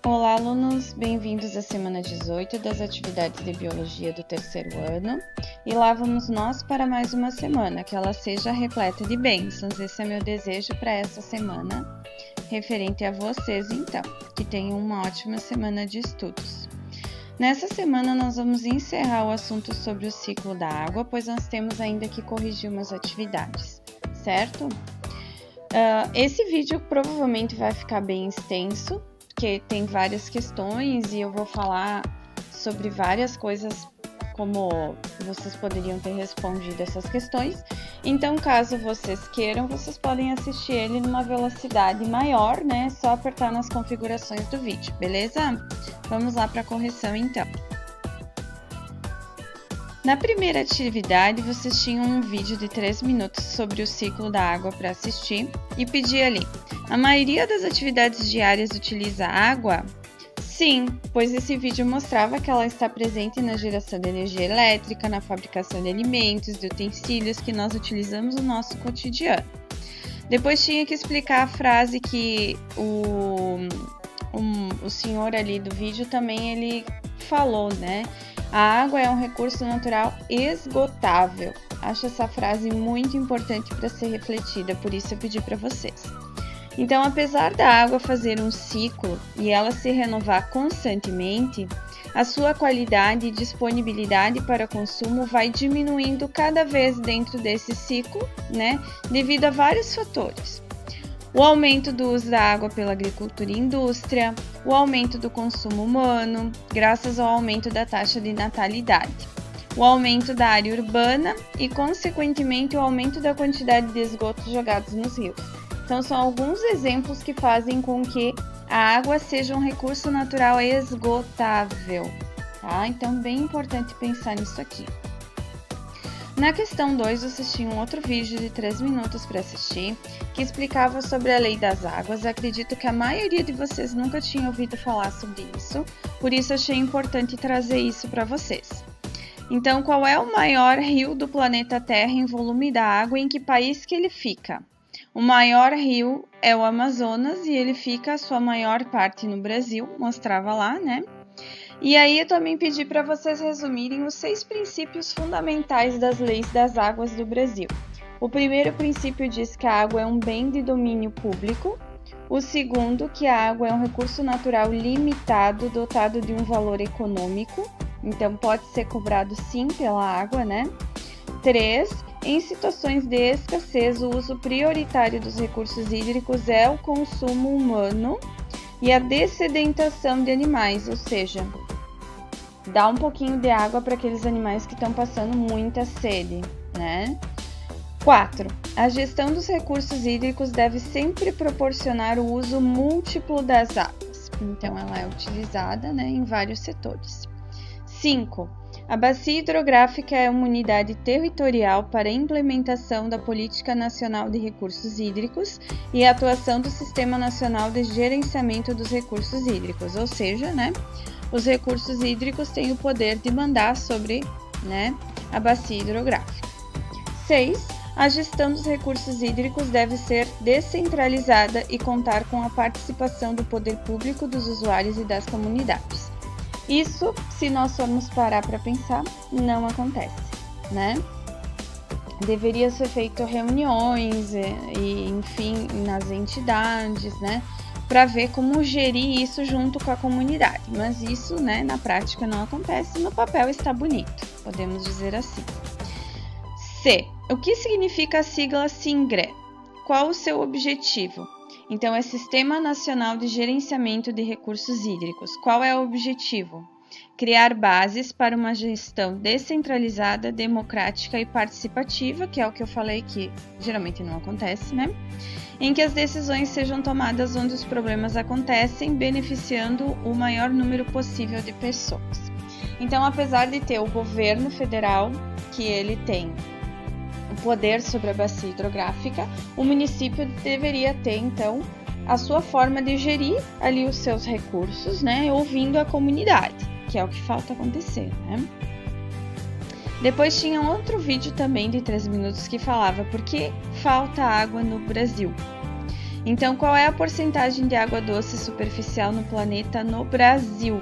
Olá, alunos! Bem-vindos à semana 18 das atividades de Biologia do terceiro ano. E lá vamos nós para mais uma semana, que ela seja repleta de bênçãos. Esse é meu desejo para essa semana, referente a vocês, então, que tenham uma ótima semana de estudos. Nessa semana, nós vamos encerrar o assunto sobre o ciclo da água, pois nós temos ainda que corrigir umas atividades, certo? Esse vídeo provavelmente vai ficar bem extenso, porque tem várias questões e eu vou falar sobre várias coisas como vocês poderiam ter respondido essas questões. Então, caso vocês queiram, vocês podem assistir ele numa velocidade maior, né? Só apertar nas configurações do vídeo, beleza? Vamos lá para a correção, então. Na primeira atividade, vocês tinham um vídeo de 3 minutos sobre o ciclo da água para assistir e pedir ali: a maioria das atividades diárias utiliza água? Sim, pois esse vídeo mostrava que ela está presente na geração de energia elétrica, na fabricação de alimentos, de utensílios que nós utilizamos no nosso cotidiano. Depois tinha que explicar a frase que o senhor ali do vídeo também ele falou, né? A água é um recurso natural esgotável. Acho essa frase muito importante para ser refletida, por isso eu pedi para vocês. Então, apesar da água fazer um ciclo e ela se renovar constantemente, a sua qualidade e disponibilidade para consumo vai diminuindo cada vez dentro desse ciclo, né? Devido a vários fatores. O aumento do uso da água pela agricultura e indústria, o aumento do consumo humano, graças ao aumento da taxa de natalidade, o aumento da área urbana e, consequentemente, o aumento da quantidade de esgotos jogados nos rios. Então, são alguns exemplos que fazem com que a água seja um recurso natural esgotável, tá? Então, bem importante pensar nisso aqui. Na questão 2, vocês tinham outro vídeo de 3 minutos para assistir, que explicava sobre a lei das águas. Acredito que a maioria de vocês nunca tinha ouvido falar sobre isso, por isso achei importante trazer isso para vocês. Então, qual é o maior rio do planeta Terra em volume da água e em que país que ele fica? O maior rio é o Amazonas e ele fica a sua maior parte no Brasil, mostrava lá, né? E aí eu também pedi para vocês resumirem os 6 princípios fundamentais das leis das águas do Brasil. O primeiro princípio diz que a água é um bem de domínio público. O segundo, que a água é um recurso natural limitado, dotado de um valor econômico. Então, pode ser cobrado sim pela água, né? 3. Em situações de escassez, o uso prioritário dos recursos hídricos é o consumo humano e a dessedentação de animais, ou seja, dá um pouquinho de água para aqueles animais que estão passando muita sede, né? 4. A gestão dos recursos hídricos deve sempre proporcionar o uso múltiplo das águas. Então, ela é utilizada, né, em vários setores. 5. A Bacia Hidrográfica é uma unidade territorial para a implementação da Política Nacional de Recursos Hídricos e a atuação do Sistema Nacional de Gerenciamento dos Recursos Hídricos, ou seja, né, os recursos hídricos têm o poder de mandar sobre, né, a Bacia Hidrográfica. 6. A gestão dos recursos hídricos deve ser descentralizada e contar com a participação do poder público, dos usuários e das comunidades. Isso, se nós formos parar para pensar, não acontece, né? Deveria ser feito reuniões e, enfim, nas entidades, né? Para ver como gerir isso junto com a comunidade. Mas isso, né, na prática não acontece, no papel está bonito, podemos dizer assim. C. O que significa a sigla SINGRE? Qual o seu objetivo? Então, é Sistema Nacional de Gerenciamento de Recursos Hídricos. Qual é o objetivo? Criar bases para uma gestão descentralizada, democrática e participativa, que é o que eu falei que geralmente não acontece, né? Em que as decisões sejam tomadas onde os problemas acontecem, beneficiando o maior número possível de pessoas. Então, apesar de ter o governo federal, que ele tem o poder sobre a bacia hidrográfica, o município deveria ter, então, a sua forma de gerir ali os seus recursos, né, ouvindo a comunidade, que é o que falta acontecer, né? Depois tinha outro vídeo também de 3 minutos que falava por que falta água no Brasil. Então, qual é a porcentagem de água doce superficial no planeta no Brasil?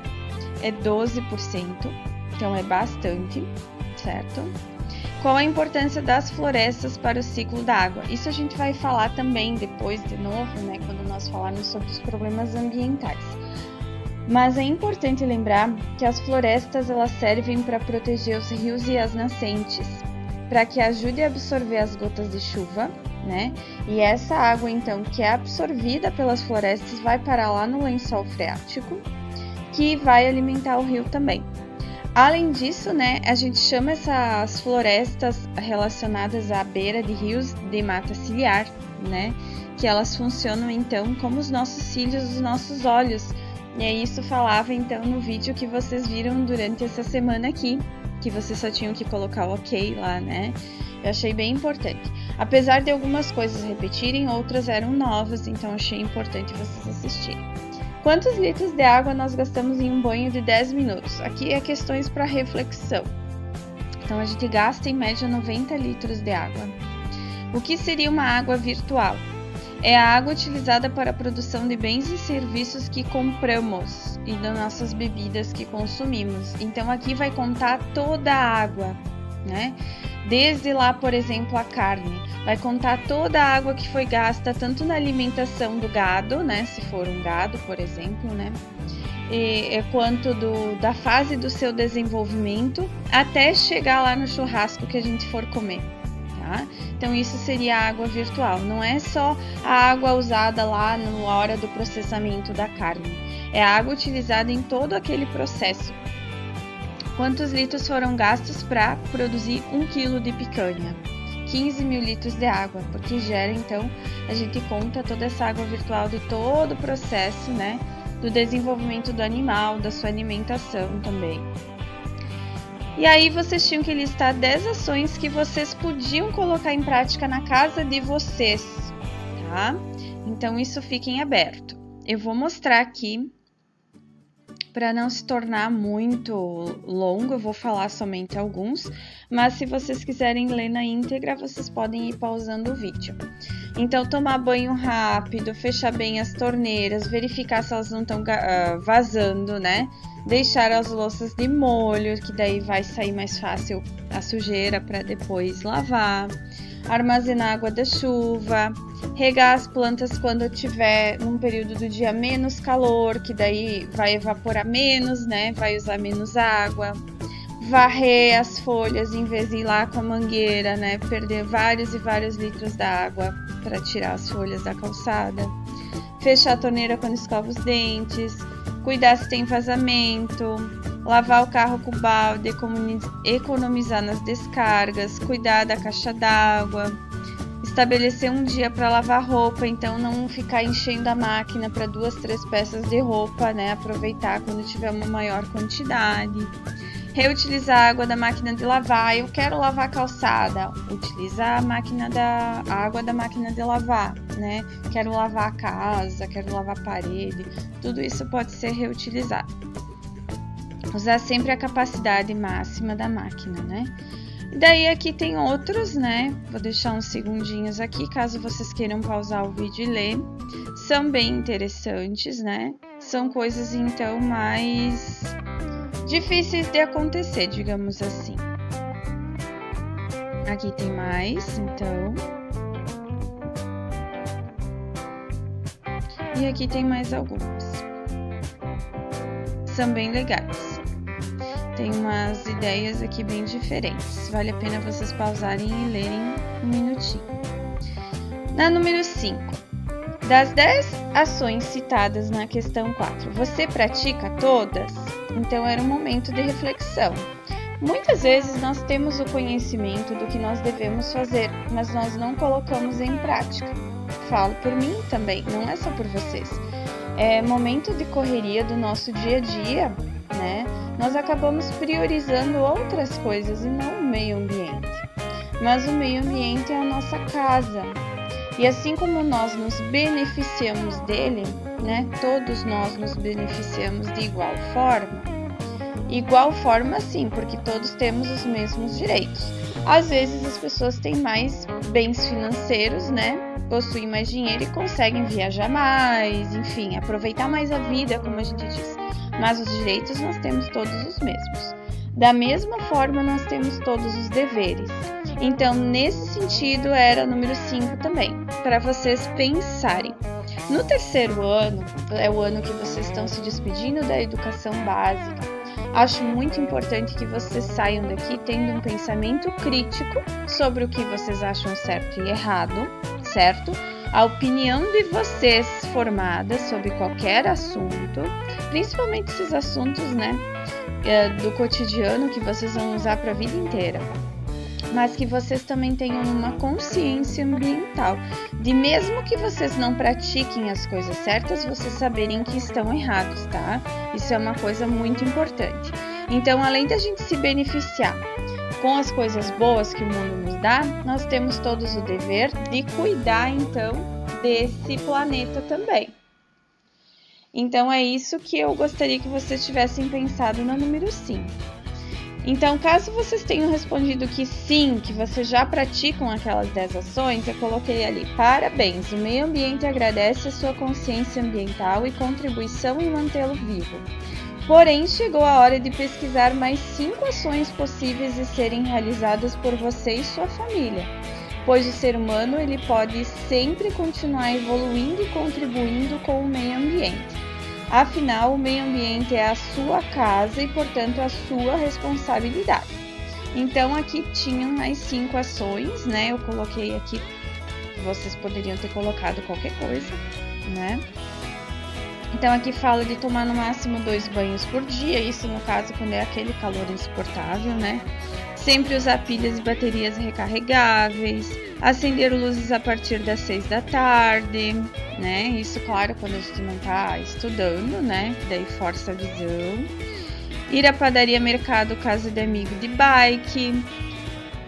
É 12%, então é bastante, certo? Qual a importância das florestas para o ciclo da água? Isso a gente vai falar também depois, de novo, né, quando nós falarmos sobre os problemas ambientais. Mas é importante lembrar que as florestas elas servem para proteger os rios e as nascentes, para que ajude a absorver as gotas de chuva, né? E essa água, então, que é absorvida pelas florestas, vai parar lá no lençol freático, que vai alimentar o rio também. Além disso, né, a gente chama essas florestas relacionadas à beira de rios de mata ciliar, né? Que elas funcionam, então, como os nossos cílios, os nossos olhos. E aí isso falava então no vídeo que vocês viram durante essa semana aqui, que vocês só tinham que colocar o ok lá, né? Eu achei bem importante. Apesar de algumas coisas repetirem, outras eram novas, então achei importante vocês assistirem. Quantos litros de água nós gastamos em um banho de 10 minutos? Aqui é questões para reflexão. Então a gente gasta em média 90 litros de água. O que seria uma água virtual? É a água utilizada para a produção de bens e serviços que compramos e das nossas bebidas que consumimos. Então aqui vai contar toda a água, né? Desde lá, por exemplo, a carne. Vai contar toda a água que foi gasta tanto na alimentação do gado, né? Se for um gado, por exemplo, né? Quanto da fase do seu desenvolvimento até chegar lá no churrasco que a gente for comer. Tá? Então isso seria a água virtual, não é só a água usada lá na hora do processamento da carne, é a água utilizada em todo aquele processo. Quantos litros foram gastos para produzir 1 kg de picanha? 15 mil litros de água, porque gera então, a gente conta toda essa água virtual de todo o processo, né, do desenvolvimento do animal, da sua alimentação também. E aí vocês tinham que listar 10 ações que vocês podiam colocar em prática na casa de vocês, tá? Então isso fica em aberto. Eu vou mostrar aqui, para não se tornar muito longo, eu vou falar somente alguns, mas se vocês quiserem ler na íntegra, vocês podem ir pausando o vídeo. Então, tomar banho rápido, fechar bem as torneiras, verificar se elas não estão vazando, né? Deixar as louças de molho, que daí vai sair mais fácil a sujeira para depois lavar. Armazenar água da chuva, regar as plantas quando tiver num período do dia menos calor, que daí vai evaporar menos, né? Vai usar menos água. Varrer as folhas em vez de ir lá com a mangueira, né? Perder vários e vários litros d'água para tirar as folhas da calçada. Fechar a torneira quando escova os dentes. Cuidar se tem vazamento. Lavar o carro com balde, economizar nas descargas. Cuidar da caixa d'água. Estabelecer um dia para lavar roupa, então não ficar enchendo a máquina para 2, 3 peças de roupa, né? Aproveitar quando tiver uma maior quantidade. Reutilizar a água da máquina de lavar. Eu quero lavar calçada, utilizar a água da máquina de lavar, né? Quero lavar a casa, quero lavar a parede, tudo isso pode ser reutilizado. Usar sempre a capacidade máxima da máquina, né? E daí aqui tem outros, né? Vou deixar uns segundinhos aqui, caso vocês queiram pausar o vídeo e ler. São bem interessantes, né? São coisas, então, mais difíceis de acontecer, digamos assim. Aqui tem mais, então. E aqui tem mais algumas. São bem legais. Tem umas ideias aqui bem diferentes. Vale a pena vocês pausarem e lerem um minutinho. Na número 5. Das 10 ações citadas na questão 4, você pratica todas? Então era um momento de reflexão. Muitas vezes nós temos o conhecimento do que nós devemos fazer, mas nós não colocamos em prática. Falo por mim também, não é só por vocês. É momento de correria do nosso dia a dia, né? Nós acabamos priorizando outras coisas e não o meio ambiente. Mas o meio ambiente é a nossa casa. E assim como nós nos beneficiamos dele, né? Todos nós nos beneficiamos de igual forma. Igual forma sim, porque todos temos os mesmos direitos. Às vezes as pessoas têm mais bens financeiros, né? Possuem mais dinheiro e conseguem viajar mais, enfim, aproveitar mais a vida, como a gente diz. Mas os direitos nós temos todos os mesmos. Da mesma forma, nós temos todos os deveres. Então, nesse sentido, era número 5 também, para vocês pensarem. No terceiro ano, é o ano que vocês estão se despedindo da educação básica. Acho muito importante que vocês saiam daqui tendo um pensamento crítico sobre o que vocês acham certo e errado, certo? A opinião de vocês formada sobre qualquer assunto, principalmente esses assuntos, né, do cotidiano que vocês vão usar para a vida inteira. Mas que vocês também tenham uma consciência ambiental, de mesmo que vocês não pratiquem as coisas certas, vocês saberem que estão errados, tá? Isso é uma coisa muito importante. Então, além da gente se beneficiar com as coisas boas que o mundo nos dá, nós temos todos o dever de cuidar, então, desse planeta também. Então, é isso que eu gostaria que vocês tivessem pensado no número 5. Então, caso vocês tenham respondido que sim, que vocês já praticam aquelas 10 ações, eu coloquei ali: parabéns, o meio ambiente agradece a sua consciência ambiental e contribuição em mantê-lo vivo. Porém, chegou a hora de pesquisar mais 5 ações possíveis de serem realizadas por você e sua família, pois o ser humano ele pode sempre continuar evoluindo e contribuindo com o meio ambiente. Afinal, o meio ambiente é a sua casa e, portanto, a sua responsabilidade. Então, aqui tinham mais 5 ações, né? Eu coloquei aqui, vocês poderiam ter colocado qualquer coisa, né? Então, aqui fala de tomar no máximo 2 banhos por dia, isso no caso quando é aquele calor insuportável, né? Sempre usar pilhas e baterias recarregáveis, acender luzes a partir das 6 da tarde, né? Isso, claro, quando a gente não tá estudando, né? Daí força a visão. Ir à padaria, mercado, casa de amigo de bike.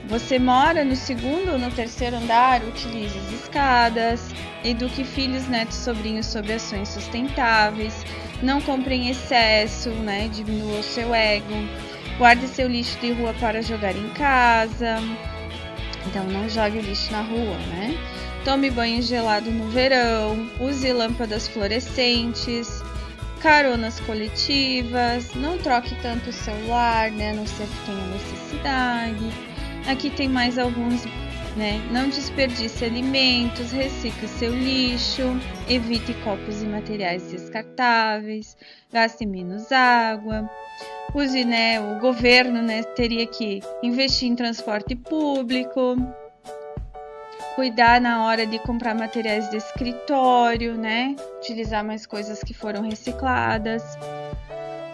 Você mora no segundo ou no terceiro andar, utilize as escadas. Eduque filhos, netos, sobrinhos sobre ações sustentáveis. Não compre em excesso, né? Diminua o seu ego. Guarde seu lixo de rua para jogar em casa. Então, não jogue o lixo na rua, né? Tome banho gelado no verão. Use lâmpadas fluorescentes. Caronas coletivas. Não troque tanto o celular, né? A não ser que tenha necessidade. Aqui tem mais alguns, né? Não desperdice alimentos. Recicle seu lixo. Evite copos e materiais descartáveis. Gaste menos água. Use, né, o governo, né, teria que investir em transporte público, cuidar na hora de comprar materiais de escritório, né, utilizar mais coisas que foram recicladas,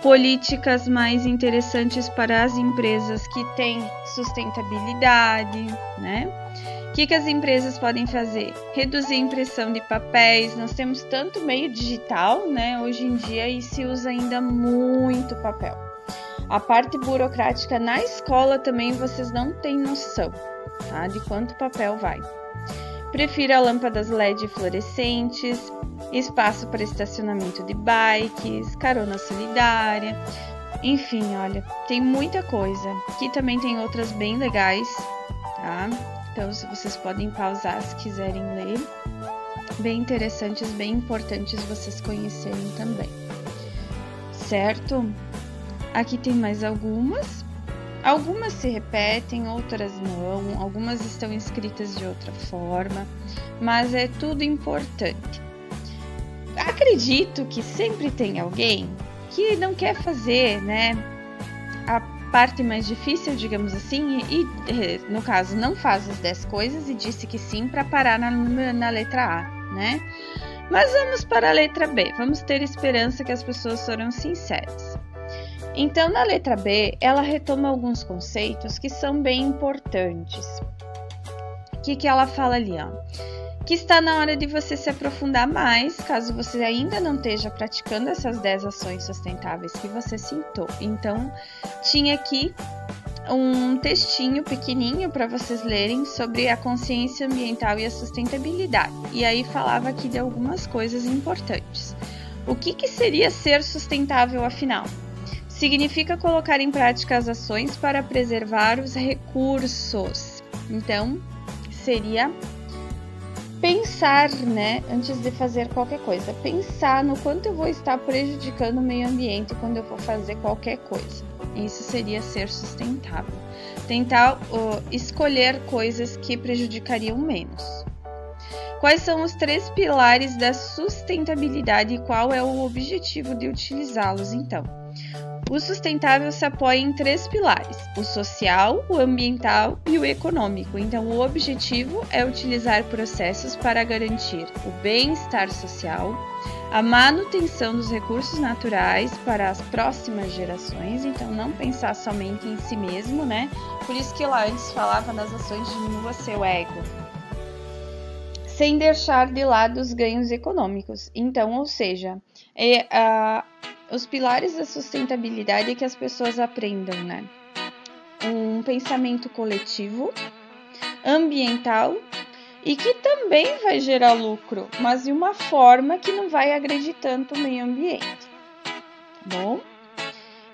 políticas mais interessantes para as empresas que têm sustentabilidade, né. O que as empresas podem fazer? Reduzir a impressão de papéis. Nós temos tanto meio digital, né, hoje em dia, e se usa ainda muito papel. A parte burocrática na escola também vocês não têm noção, tá? De quanto papel vai. Prefira lâmpadas LED fluorescentes, espaço para estacionamento de bikes, carona solidária. Enfim, olha, tem muita coisa. Aqui também tem outras bem legais, tá? Então vocês podem pausar se quiserem ler. Bem interessantes, bem importantes vocês conhecerem também. Certo? Aqui tem mais algumas. Algumas se repetem, outras não. Algumas estão escritas de outra forma, mas é tudo importante. Acredito que sempre tem alguém que não quer fazer, né, a parte mais difícil, digamos assim, e no caso não faz as 10 coisas e disse que sim para parar na letra A, né? Mas vamos para a letra B. Vamos ter esperança que as pessoas foram sinceras. Então, na letra B, ela retoma alguns conceitos que são bem importantes. O que ela fala ali, ó? Que está na hora de você se aprofundar mais, caso você ainda não esteja praticando essas 10 ações sustentáveis que você citou. Então, tinha aqui um textinho pequenininho para vocês lerem sobre a consciência ambiental e a sustentabilidade. E aí falava aqui de algumas coisas importantes. O que seria ser sustentável, afinal? significa colocar em prática as ações para preservar os recursos. Então, seria pensar, né, antes de fazer qualquer coisa, pensar no quanto eu vou estar prejudicando o meio ambiente quando eu for fazer qualquer coisa. Isso seria ser sustentável. Tentar escolher coisas que prejudicariam menos. Quais são os 3 pilares da sustentabilidade e qual é o objetivo de utilizá-los, então? O sustentável se apoia em 3 pilares: o social, o ambiental e o econômico. Então, o objetivo é utilizar processos para garantir o bem-estar social, a manutenção dos recursos naturais para as próximas gerações. Então, não pensar somente em si mesmo, né? Por isso que lá antes falava nas ações diminua seu ego, sem deixar de lado os ganhos econômicos. Então, ou seja, os pilares da sustentabilidade é que as pessoas aprendam, né? Um pensamento coletivo, ambiental e que também vai gerar lucro, mas de uma forma que não vai agredir tanto o meio ambiente. Bom?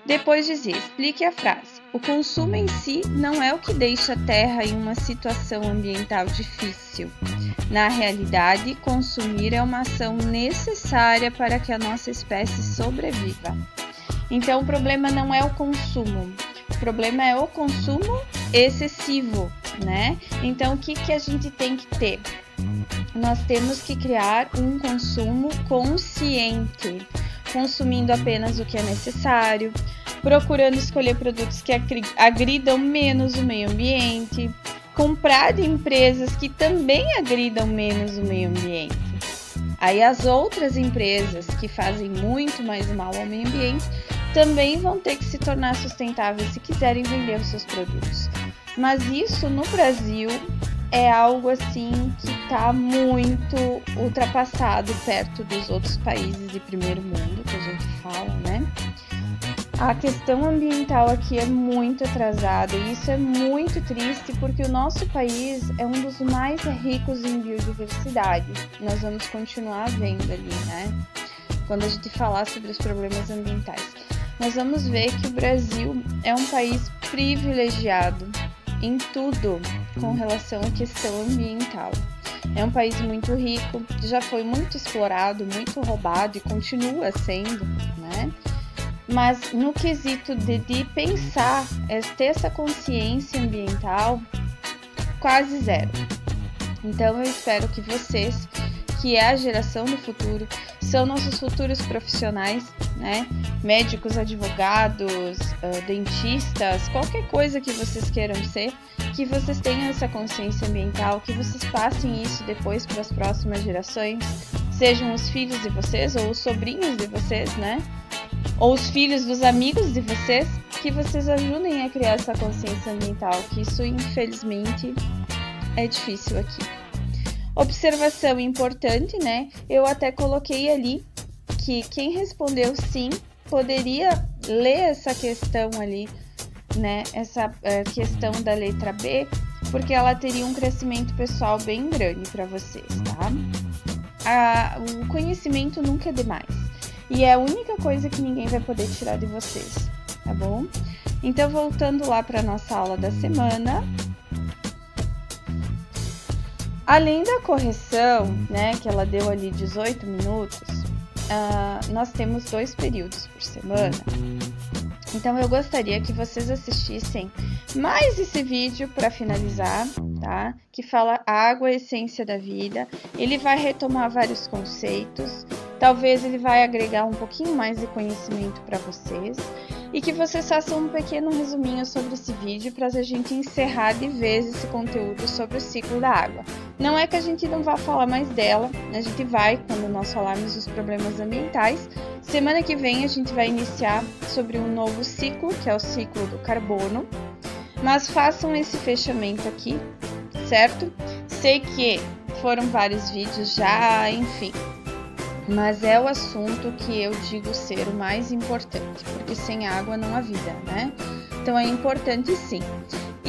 Depois dizia, explique a frase. O consumo em si não é o que deixa a Terra em uma situação ambiental difícil. Na realidade, consumir é uma ação necessária para que a nossa espécie sobreviva. Então, o problema não é o consumo, o problema é o consumo excessivo, né? Então, o que a gente tem que ter? Nós temos que criar um consumo consciente, consumindo apenas o que é necessário, procurando escolher produtos que agridam menos o meio ambiente, comprar de empresas que também agridam menos o meio ambiente. Aí as outras empresas que fazem muito mais mal ao meio ambiente também vão ter que se tornar sustentáveis se quiserem vender os seus produtos. Mas isso no Brasil é algo assim que está muito ultrapassado perto dos outros países de primeiro mundo, que a gente fala, né? A questão ambiental aqui é muito atrasada e isso é muito triste porque o nosso país é um dos mais ricos em biodiversidade. Nós vamos continuar vendo ali, né? Quando a gente falar sobre os problemas ambientais. Nós vamos ver que o Brasil é um país privilegiado em tudo com relação à questão ambiental. É um país muito rico, já foi muito explorado, muito roubado e continua sendo, né? Mas no quesito de pensar, ter essa consciência ambiental, quase zero. Então eu espero que vocês, que é a geração do futuro, são nossos futuros profissionais, né? Médicos, advogados, dentistas, qualquer coisa que vocês queiram ser, que vocês tenham essa consciência ambiental, que vocês passem isso depois para as próximas gerações, sejam os filhos de vocês ou os sobrinhos de vocês, né? Ou os filhos dos amigos de vocês, que vocês ajudem a criar essa consciência ambiental, que isso infelizmente é difícil aqui. Observação importante, né? Eu até coloquei ali que quem respondeu sim poderia ler essa questão ali, né? Essa questão da letra B, porque ela teria um crescimento pessoal bem grande para vocês, tá? O conhecimento nunca é demais. E é a única coisa que ninguém vai poder tirar de vocês, tá bom? Então, voltando lá para a nossa aula da semana. Além da correção, né, que ela deu ali 18 minutos, nós temos 2 períodos por semana. Então, eu gostaria que vocês assistissem mais esse vídeo para finalizar, tá? Que fala água, a essência da vida. Ele vai retomar vários conceitos. Talvez ele vai agregar um pouquinho mais de conhecimento para vocês e que vocês façam um pequeno resuminho sobre esse vídeo para a gente encerrar de vez esse conteúdo sobre o ciclo da água. Não é que a gente não vá falar mais dela, a gente vai quando nós falarmos dos problemas ambientais. Semana que vem a gente vai iniciar sobre um novo ciclo, que é o ciclo do carbono, mas façam esse fechamento aqui, certo? Sei que foram vários vídeos já, enfim. Mas é o assunto que eu digo ser o mais importante, porque sem água não há vida, né? Então é importante sim.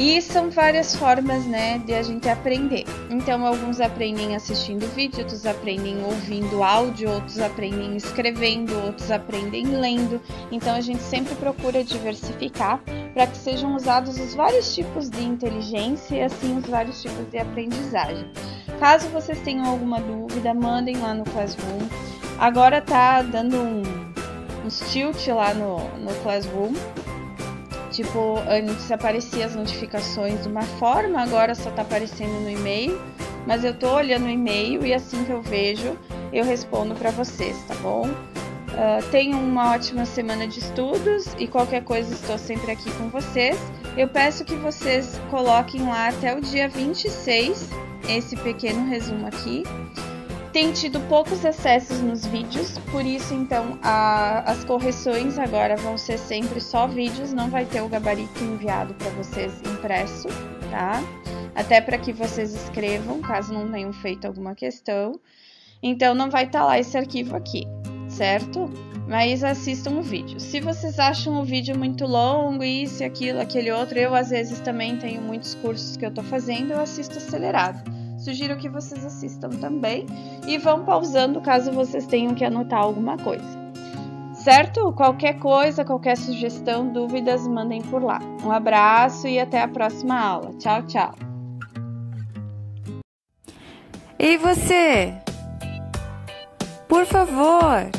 E são várias formas, né, de a gente aprender. Então, alguns aprendem assistindo vídeo, outros aprendem ouvindo áudio, outros aprendem escrevendo, outros aprendem lendo. Então, a gente sempre procura diversificar para que sejam usados os vários tipos de inteligência e, assim, os vários tipos de aprendizagem. Caso vocês tenham alguma dúvida, mandem lá no Classroom. Agora tá dando uns tilt lá no Classroom. Tipo, antes aparecia as notificações de uma forma, agora só tá aparecendo no e-mail. Mas eu tô olhando o e-mail e assim que eu vejo, eu respondo para vocês, tá bom? Tenham uma ótima semana de estudos e qualquer coisa estou sempre aqui com vocês. Eu peço que vocês coloquem lá até o dia 26 esse pequeno resumo aqui. Tem tido poucos acessos nos vídeos, por isso então as correções agora vão ser sempre só vídeos, não vai ter o gabarito enviado para vocês impresso, tá? Até para que vocês escrevam, caso não tenham feito alguma questão. Então não vai estar lá esse arquivo aqui, certo? Mas assistam o vídeo. Se vocês acham o vídeo muito longo, isso, aquilo, aquele outro, eu às vezes também tenho muitos cursos que eu tô fazendo, eu assisto acelerado. Sugiro que vocês assistam também e vão pausando caso vocês tenham que anotar alguma coisa. Certo? Qualquer coisa, qualquer sugestão, dúvidas, mandem por lá. Um abraço e até a próxima aula. Tchau, tchau! Ei você! Por favor!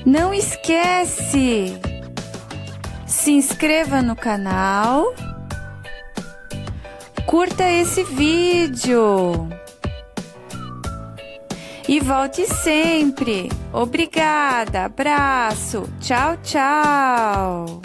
Não esquece! Se inscreva no canal. Curta esse vídeo e volte sempre. Obrigada, abraço, tchau, tchau.